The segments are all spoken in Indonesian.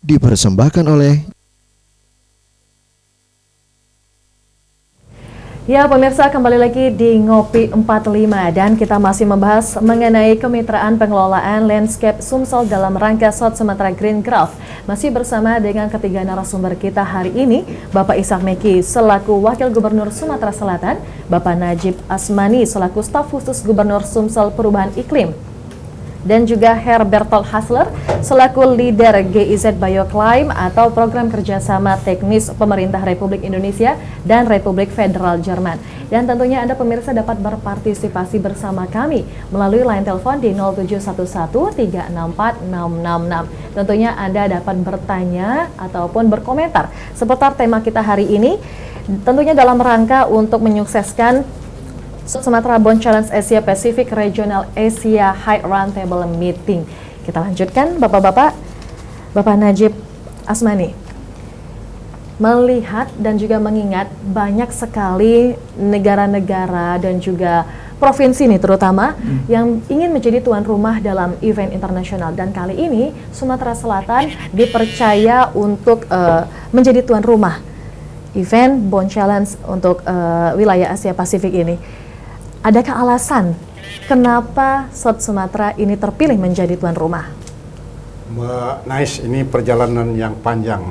dipersembahkan oleh Ya pemirsa, kembali lagi di Ngopi 45 dan kita masih membahas mengenai kemitraan pengelolaan landscape Sumsel dalam rangka South Sumatra Green Growth. Masih bersama dengan ketiga narasumber kita hari ini, Bapak Ishak Meki selaku Wakil Gubernur Sumatera Selatan, Bapak Najib Asmani selaku Staf Khusus Gubernur Sumsel Perubahan Iklim, dan juga Herbertold Hasler selaku leader GIZ Bioclimb atau program kerjasama teknis pemerintah Republik Indonesia dan Republik Federal Jerman. Dan tentunya Anda pemirsa dapat berpartisipasi bersama kami melalui line telepon di 0711-364-666. Tentunya Anda dapat bertanya ataupun berkomentar seputar tema kita hari ini, tentunya dalam rangka untuk menyukseskan Sumatra Bond Challenge Asia Pacific Regional Asia High Roundtable Meeting. Kita lanjutkan, Bapak-bapak. Bapak Najib Asmani, melihat dan juga mengingat banyak sekali negara-negara dan juga provinsi nih terutama yang ingin menjadi tuan rumah dalam event internasional, dan kali ini Sumatera Selatan dipercaya untuk menjadi tuan rumah event Bond Challenge untuk wilayah Asia Pasifik ini. Adakah alasan kenapa South Sumatra ini terpilih menjadi tuan rumah? Mbak Nais, ini perjalanan yang panjang.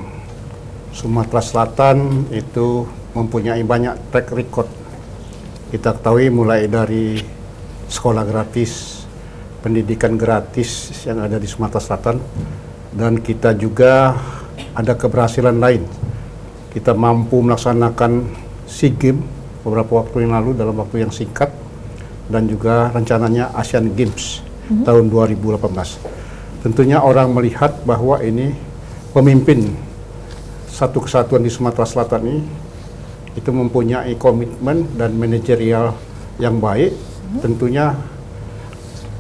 Sumatera Selatan itu mempunyai banyak track record. Kita ketahui mulai dari sekolah gratis, pendidikan gratis yang ada di Sumatera Selatan, dan kita juga ada keberhasilan lain. Kita mampu melaksanakan SEA Games beberapa waktu yang lalu dalam waktu yang singkat, dan juga rencananya Asian Games tahun 2018. Tentunya orang melihat bahwa ini pemimpin satu kesatuan di Sumatera Selatan ini itu mempunyai komitmen dan manajerial yang baik. Tentunya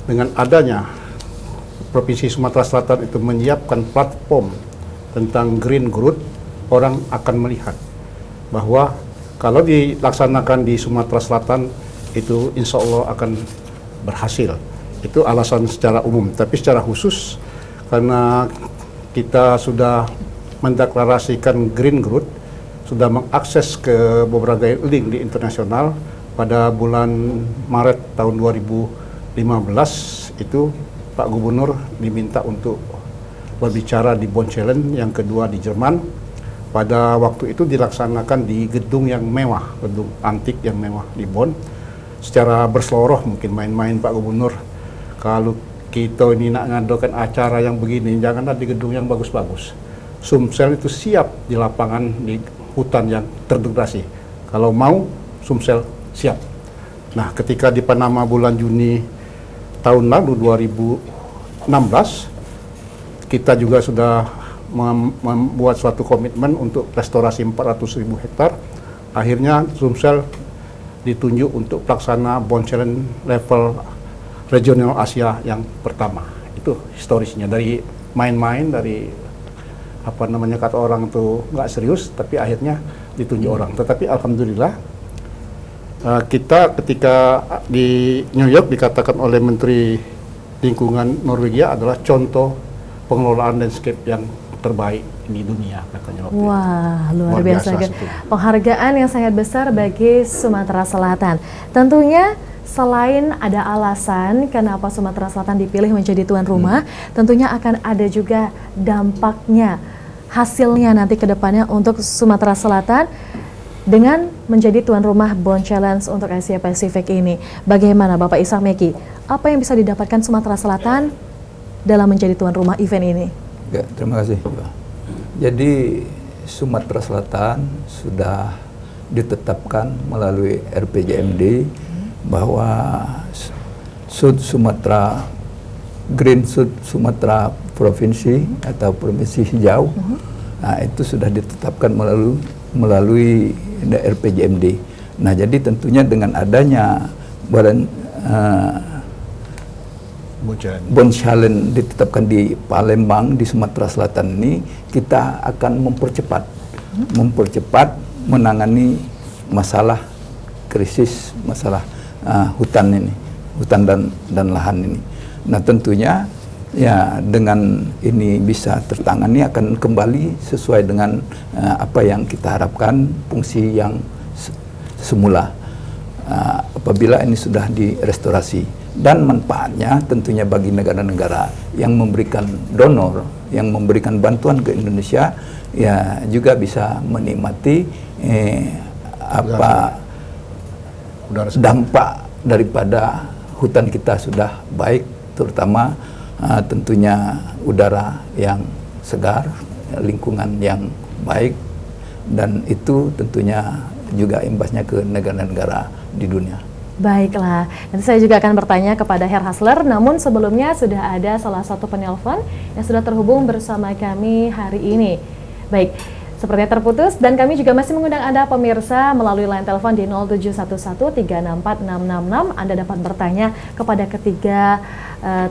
dengan adanya Provinsi Sumatera Selatan itu menyiapkan platform tentang green growth, orang akan melihat bahwa kalau dilaksanakan di Sumatera Selatan itu insya Allah akan berhasil. Itu alasan secara umum, tapi secara khusus karena kita sudah mendeklarasikan green growth, sudah mengakses ke beberapa link di internasional pada bulan Maret tahun 2015 itu Pak Gubernur diminta untuk berbicara di Bond Challenge yang kedua di Jerman. Pada waktu itu dilaksanakan di gedung yang mewah, gedung antik yang mewah di Bonn. Secara berseloroh mungkin main-main Pak Gubernur, kalau kita ini nak ngadakan acara yang begini, janganlah di gedung yang bagus-bagus. Sumsel itu siap di lapangan, di hutan yang terdegradasi. Kalau mau, Sumsel siap. Nah, ketika di Panama bulan Juni tahun lalu 2016, kita juga sudah membuat suatu komitmen untuk restorasi 400.000 hektar. Akhirnya Sumsel ditunjuk untuk pelaksana Bond Challenge level regional Asia yang pertama. Itu historisnya, dari main-main, dari apa namanya, kata orang tuh nggak serius, tapi akhirnya ditunjuk orang. Tetapi alhamdulillah kita ketika di New York dikatakan oleh Menteri Lingkungan Norwegia adalah contoh pengelolaan landscape yang terbaik di dunia, katanya. Wah, luar biasa. Penghargaan yang sangat besar bagi Sumatera Selatan. Tentunya selain ada alasan kenapa Sumatera Selatan dipilih menjadi tuan rumah, tentunya akan ada juga dampaknya, hasilnya nanti ke depannya untuk Sumatera Selatan dengan menjadi tuan rumah Bond Challenge untuk Asia Pasifik ini. Bagaimana Bapak Ishak Meki? Apa yang bisa didapatkan Sumatera Selatan dalam menjadi tuan rumah event ini? Ya, terima kasih. Jadi Sumatera Selatan sudah ditetapkan melalui RPJMD bahwa Sud Sumatera Green Sud Sumatera Provinsi atau Provinsi Hijau, nah itu sudah ditetapkan melalui RPJMD. Nah, jadi tentunya dengan adanya Bond Challenge ditetapkan di Palembang di Sumatera Selatan ini, kita akan mempercepat menangani masalah krisis, masalah hutan ini, hutan dan lahan ini. Nah, tentunya ya dengan ini bisa tertangani akan kembali sesuai dengan apa yang kita harapkan, fungsi yang semula apabila ini sudah direstorasi. Dan manfaatnya tentunya bagi negara-negara yang memberikan donor, yang memberikan bantuan ke Indonesia, ya juga bisa menikmati dampak daripada hutan kita sudah baik, terutama tentunya udara yang segar, lingkungan yang baik, dan itu tentunya juga imbasnya ke negara-negara di dunia. Baiklah, nanti saya juga akan bertanya kepada Herr Hasler, namun sebelumnya sudah ada salah satu penelpon yang sudah terhubung bersama kami hari ini. Baik, sepertinya terputus dan kami juga masih mengundang Anda pemirsa melalui line telepon di 0711364666. Anda dapat bertanya kepada ketiga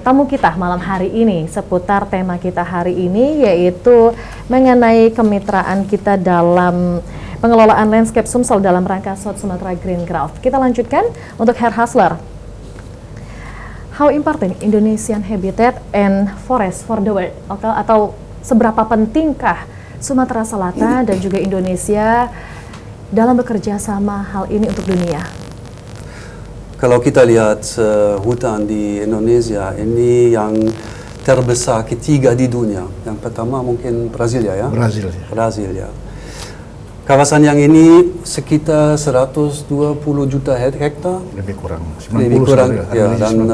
tamu kita malam hari ini seputar tema kita hari ini, yaitu mengenai kemitraan kita dalam pengelolaan landscape Sumsel dalam rangka South Sumatra Green Growth. Kita lanjutkan untuk Herr Hasler. How important Indonesian habitat and forest for the world? Atau seberapa pentingkah Sumatera Selatan dan juga Indonesia dalam bekerja sama hal ini untuk dunia? Kalau kita lihat hutan di Indonesia, ini yang terbesar ketiga di dunia. Yang pertama mungkin Brasilia ya? Brasilia. Kawasan yang ini sekitar 120 juta hektar. Lebih kurang. Ya, dan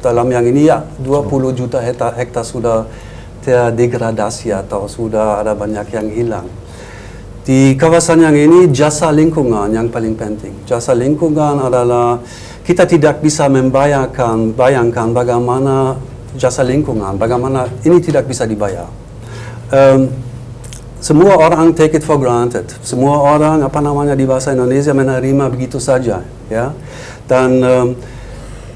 dalam yang ini ya 20 juta hektar sudah terdegradasi atau sudah ada banyak yang hilang. Di kawasan yang ini jasa lingkungan yang paling penting. Jasa lingkungan adalah kita tidak bisa bayangkan bagaimana jasa lingkungan, bagaimana ini tidak bisa dibayar. Semua orang take it for granted. Semua orang di bahasa Indonesia menerima begitu saja, ya. Dan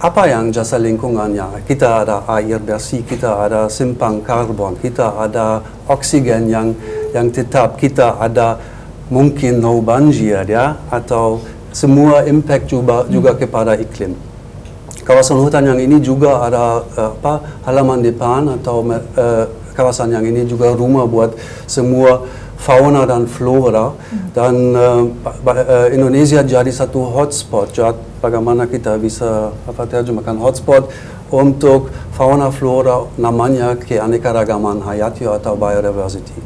apa yang jasa lingkungannya? Kita ada air bersih, kita ada simpang karbon, kita ada oksigen yang tetap, kita ada mungkin no banjir, ya, atau semua impact juga kepada iklim. Kawasan hutan yang ini juga ada halaman depan atau kawasan yang ini juga rumah buat semua fauna dan flora, dan Indonesia jadi satu hotspot. Bagaimana kita bisa terjemahkan hotspot untuk fauna flora, namanya keanekaragaman hayati atau biodiversity.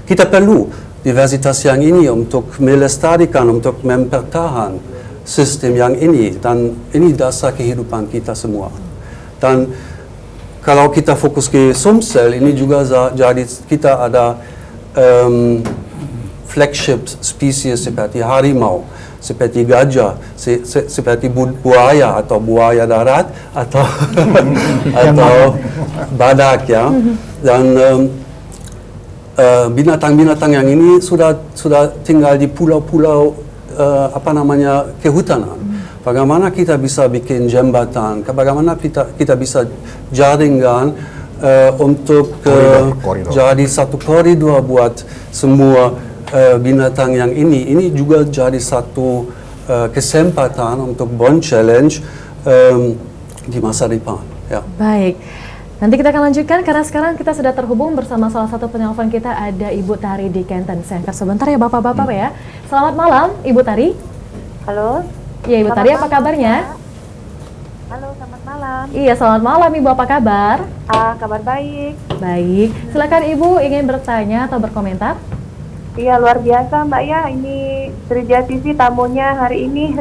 Kita perlu diversitas yang ini untuk melestarikan, untuk mempertahan sistem yang ini, dan ini dasar kehidupan kita semua. Dan kalau kita fokus ke Sumsel, ini juga jadi kita ada flagship species seperti harimau, seperti gajah, seperti buaya atau buaya darat atau atau badak, ya. Dan binatang-binatang yang ini sudah tinggal di pulau-pulau kehutanan. Bagaimana kita bisa bikin jembatan, bagaimana kita bisa jaringan untuk jadi satu koridor buat semua binatang yang ini juga jadi satu kesempatan untuk Bond Challenge di masa depan. Ya. Baik, nanti kita akan lanjutkan karena sekarang kita sudah terhubung bersama salah satu penelpon kita, ada Ibu Tari di Kenten. Saya angkat sebentar ya Bapak-Bapak ya. Selamat malam Ibu Tari. Halo. Iya Ibu Tari, apa kabarnya? Halo, selamat malam. Iya, selamat malam Ibu, apa kabar? Kabar baik. Baik, silakan Ibu ingin bertanya atau berkomentar? Iya, luar biasa Mbak ya, ini Trijaya TV tamunya hari ini.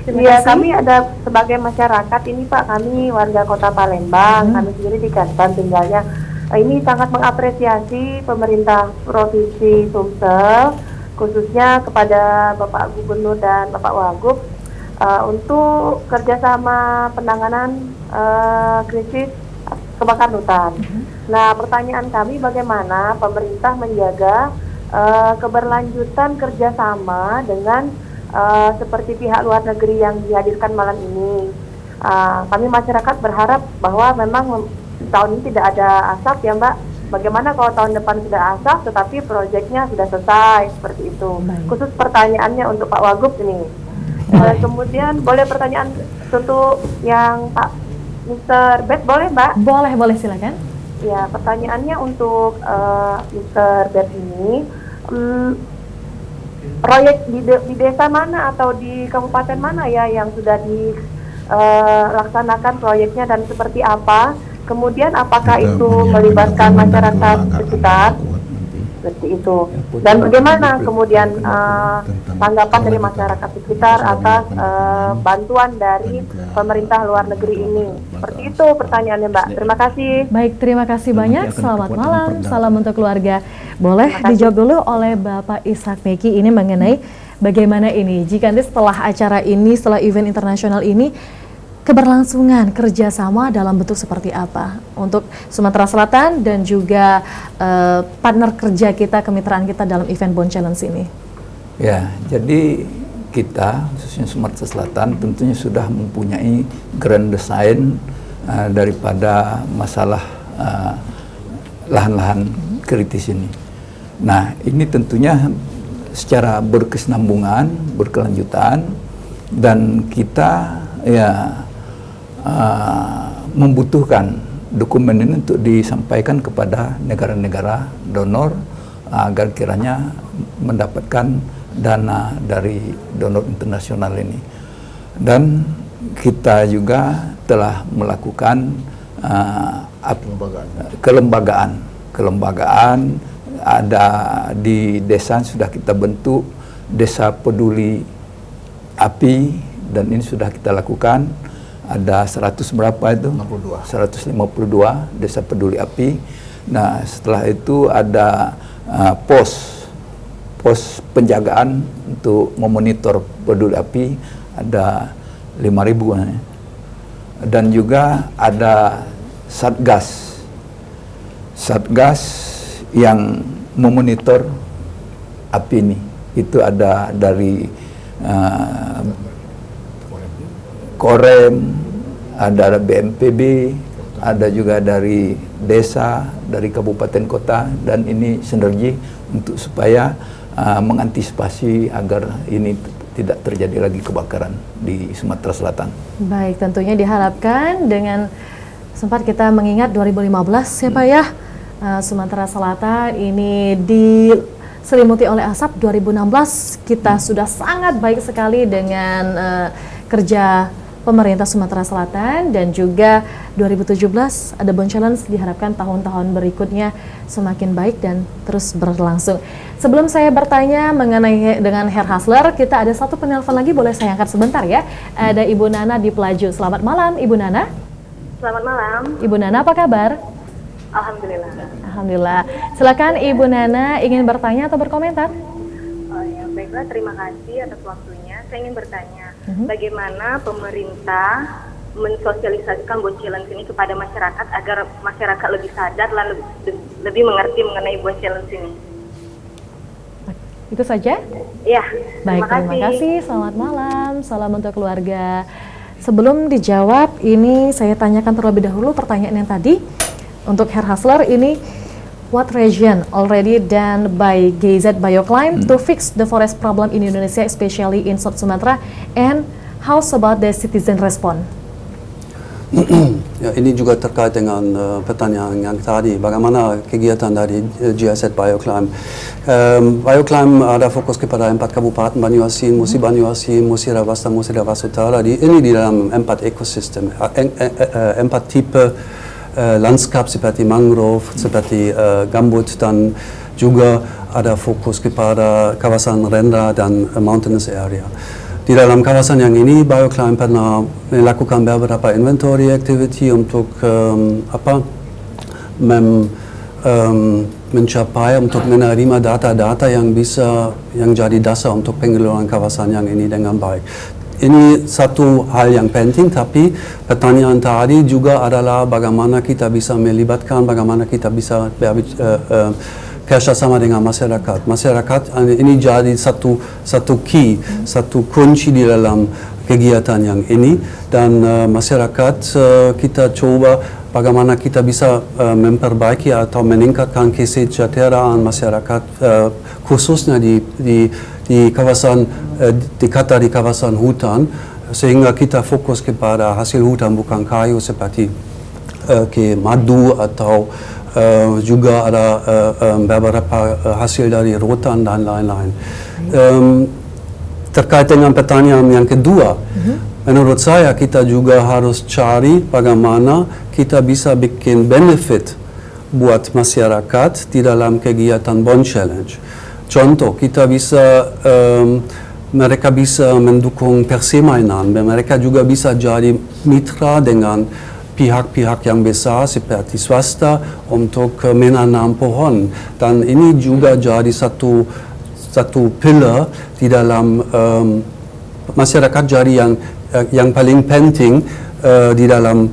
Iya, kami ada sebagai masyarakat ini Pak, kami warga Kota Palembang, kami sendiri di Kenten tinggalnya. Ini sangat mengapresiasi pemerintah Provinsi Sumsel, khususnya kepada Bapak Gubernur dan Bapak Wagub untuk kerjasama penanganan krisis kebakaran hutan. Nah, pertanyaan kami bagaimana pemerintah menjaga keberlanjutan kerjasama dengan seperti pihak luar negeri yang dihadirkan malam ini. Kami masyarakat berharap bahwa memang tahun ini tidak ada asap ya Mbak. Bagaimana kalau tahun depan sudah asap tetapi proyeknya sudah selesai, seperti itu. Baik. Khusus pertanyaannya untuk Pak Wagub ini. Kemudian boleh pertanyaan untuk yang Pak Mr. Bet boleh Mbak? Boleh silakan. Ya, pertanyaannya untuk Mr. Bet ini, proyek di desa mana atau di kabupaten mana ya yang sudah dilaksanakan proyeknya dan seperti apa? Kemudian apakah itu melibatkan masyarakat sekitar? Seperti itu. Dan bagaimana kemudian tanggapan dari masyarakat sekitar atas bantuan dari pemerintah luar negeri ini? Seperti itu pertanyaannya Mbak. Terima kasih. Baik, terima kasih banyak. Selamat malam. Salam untuk keluarga. Boleh dijawab dulu oleh Bapak Ishak Meki ini mengenai bagaimana ini jika nanti setelah acara ini, setelah event internasional ini, keberlangsungan kerjasama dalam bentuk seperti apa untuk Sumatera Selatan dan juga partner kerja kita, kemitraan kita dalam event Bond Challenge ini? Ya, jadi kita khususnya Sumatera Selatan tentunya sudah mempunyai grand design daripada masalah lahan-lahan kritis ini. Nah, ini tentunya secara berkesinambungan, berkelanjutan, dan kita ya membutuhkan dokumen ini untuk disampaikan kepada negara-negara donor agar kiranya mendapatkan dana dari donor internasional ini. Dan kita juga telah melakukan kelembagaan ada di desa, sudah kita bentuk desa peduli api, dan ini sudah kita lakukan. Ada 100 berapa itu? 152 desa peduli api. Nah, setelah itu ada pos penjagaan untuk memonitor peduli api, ada 5.000. Dan juga ada satgas yang memonitor api ini. Itu ada dari Korem, ada BNPB, ada juga dari desa, dari kabupaten kota, dan ini sinergi untuk supaya mengantisipasi agar ini tidak terjadi lagi kebakaran di Sumatera Selatan. Baik, tentunya diharapkan dengan sempat kita mengingat 2015 ya Pak ya, Sumatera Selatan ini diselimuti oleh asap. 2016 kita sudah sangat baik sekali dengan kerja pemerintah Sumatera Selatan, dan juga 2017 ada Bond Challenge, diharapkan tahun-tahun berikutnya semakin baik dan terus berlangsung. Sebelum saya bertanya mengenai dengan Herr Hasler, kita ada satu penelpon lagi, boleh saya angkat sebentar ya. Ada Ibu Nana di Pelaju. Selamat malam Ibu Nana. Selamat malam. Ibu Nana apa kabar? Alhamdulillah. Alhamdulillah. Silakan Ibu Nana, ingin bertanya atau berkomentar? Ya, baiklah, terima kasih atas waktunya. Saya ingin bertanya, bagaimana pemerintah mensosialisasikan Bond Challenge ini kepada masyarakat agar masyarakat lebih sadar dan lebih mengerti mengenai Bond Challenge ini? Itu saja? Ya, baik, terima kasih. Selamat malam, salam untuk keluarga. Sebelum dijawab, ini saya tanyakan terlebih dahulu pertanyaan yang tadi. Untuk Herr Hasler, ini what region already done by GIZ Bioclimb to fix the forest problem in Indonesia, especially in South Sumatra, and how's about the citizen response? Ya, ini juga terkait dengan pertanyaan yang tadi, bagaimana kegiatan dari GIZ Bioclimb. Bioclimb ada fokus kepada 4 kabupaten, Banyuasin, Musi Banyuasin, Musi Rawasta, Musi Rawasta Utara. Ini di dalam 4 ekosistem, 4 tipe landskap seperti mangrove, seperti gambut, dan juga ada fokus kepada kawasan rendah dan mountainous area. Di dalam kawasan yang ini, Bioclimb pernah melakukan beberapa inventory activity untuk mencapai, untuk menerima data-data yang jadi dasar untuk pengelolaan kawasan yang ini dengan baik. Ini satu hal yang penting, tapi pertanyaan tadi juga adalah bagaimana kita bisa melibatkan, bagaimana kita bisa kerjasama dengan masyarakat. Masyarakat ini jadi satu key, satu kunci di dalam kegiatan yang ini, dan masyarakat kita coba bagaimana kita bisa memperbaiki atau meningkatkan kesejahteraan masyarakat, khususnya di kawasan di kawasan hutan, sehingga kita fokus kepada hasil hutan bukan kayu seperti madu atau juga ada beberapa hasil dari rotan dan lain-lain. Terkait dengan pertanyaan yang kedua, menurut saya kita juga harus cari bagaimana kita bisa bikin benefit buat masyarakat di dalam kegiatan Bond Challenge. Contoh, kita bisa mereka bisa mendukung persemainan, mereka juga bisa jadi mitra dengan pihak-pihak yang besar seperti swasta untuk menanam pohon. Dan ini juga jadi satu pilar di dalam masyarakat jadi yang paling penting di dalam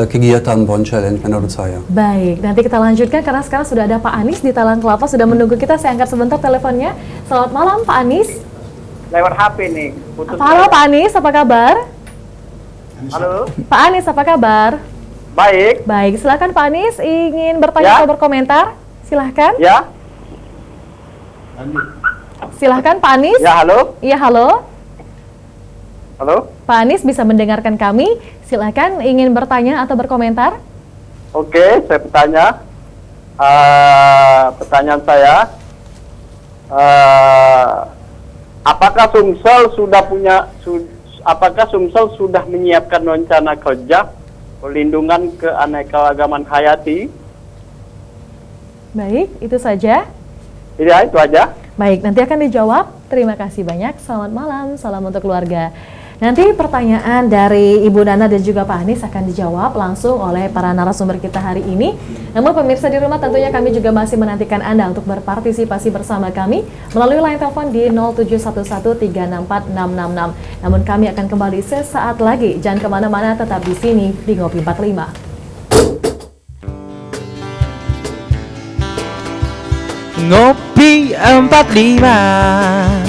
kegiatan Bond Challenge menurut saya. Baik, nanti kita lanjutkan karena sekarang sudah ada Pak Anies di Talang Kelapa sudah menunggu kita. Saya angkat sebentar teleponnya. Selamat malam Pak Anies. Lewat HP nih. Halo Pak Anies, apa kabar? Halo. Pak Anies, apa kabar? Baik. Baik, silakan Pak Anies ingin bertanya atau berkomentar? Silahkan. Ya. Silahkan Pak Anies. Ya, halo. Iya, halo. Halo. Pak Anies bisa mendengarkan kami. Silakan ingin bertanya atau berkomentar. Oke, saya bertanya. Pertanyaan saya, apakah Sumsel sudah menyiapkan rencana kerja perlindungan keanekaragaman hayati? Baik, itu saja. Iya, itu aja. Baik, nanti akan dijawab. Terima kasih banyak. Selamat malam, salam untuk keluarga. Nanti pertanyaan dari Ibu Nana dan juga Pak Anies akan dijawab langsung oleh para narasumber kita hari ini. Namun pemirsa di rumah tentunya kami juga masih menantikan Anda untuk berpartisipasi bersama kami melalui line telepon di 07113646666. Namun kami akan kembali sesaat lagi. Jangan kemana-mana, tetap di sini di Ngopi 45. Ngopi 45.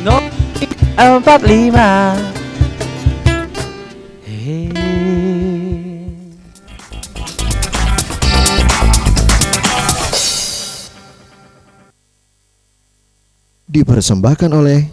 Ngopi 45. Dipersembahkan oleh